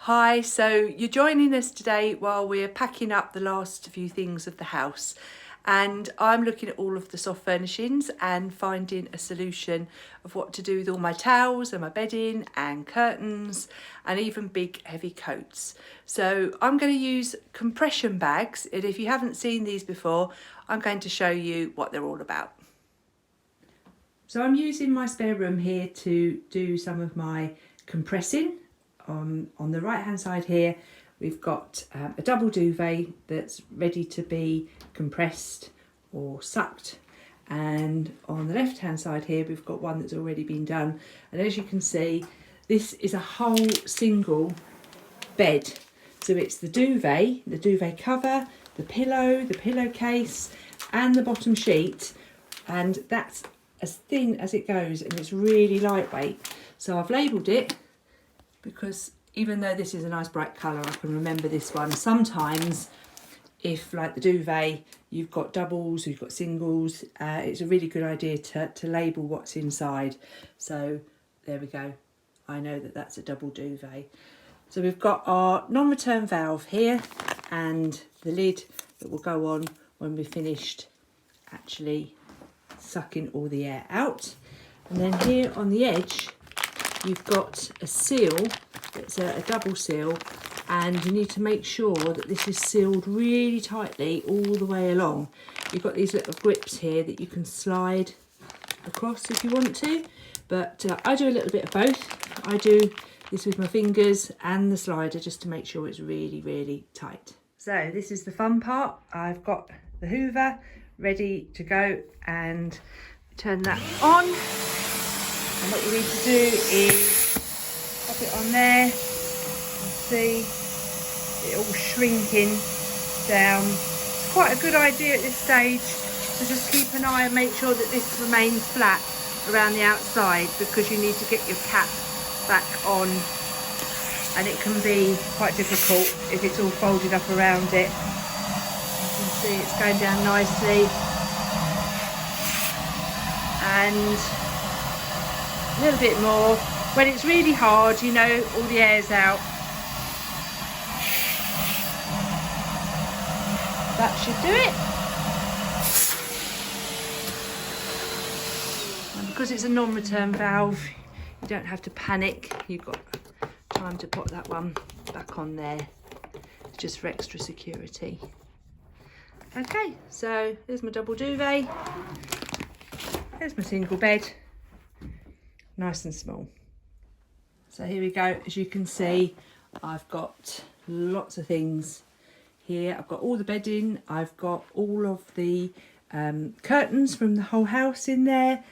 Hi, so you're joining us today while we're packing up the last few things of the house, and I'm looking at all of the soft furnishings and finding a solution of what to do with all my towels and my bedding and curtains and even big heavy coats. So I'm going to use compression bags, and if you haven't seen these before, I'm going to show you what they're all about. So I'm using my spare room here to do some of my compressing. On the right hand side here we've got a double duvet that's ready to be compressed or sucked, and on the left hand side here we've got one that's already been done, and as you can see this is a whole single bed. So it's the duvet cover, the pillowcase and the bottom sheet, and that's as thin as it goes and it's really lightweight. So I've labelled it because even though this is a nice bright colour, I can remember this one. Sometimes if, like the duvet, you've got doubles, you've got singles, it's a really good idea to label what's inside. So there we go, I know that that's a double duvet. So we've got our non-return valve here and the lid that will go on when we're finished actually sucking all the air out. And then here on the edge you've got a seal that's a double seal, and you need to make sure that this is sealed really tightly all the way along. You've got these little grips here that you can slide across if you want to, but I do a little bit of both. I do this with my fingers and the slider just to make sure it's really tight. So this is the fun part. I've got the hoover ready to go, and turn that on. And what you need to do is pop it on there and see it all shrinking down. It's quite a good idea at this stage to just keep an eye and make sure that this remains flat around the outside, because you need to get your cap back on and it can be quite difficult if it's all folded up around it. You can see it's going down nicely, and a little bit more. When it's really hard, you know, all the air's out. That should do it. And because it's a non-return valve, you don't have to panic. You've got time to put that one back on there. It's just for extra security. Okay, so here's my double duvet. Here's my single bed. Nice and small. So here we go. As you can see, I've got lots of things here. I've got all the bedding, I've got all of the curtains from the whole house in there,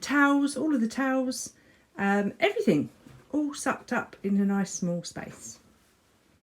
towels, all of the towels, everything all sucked up in a nice small space.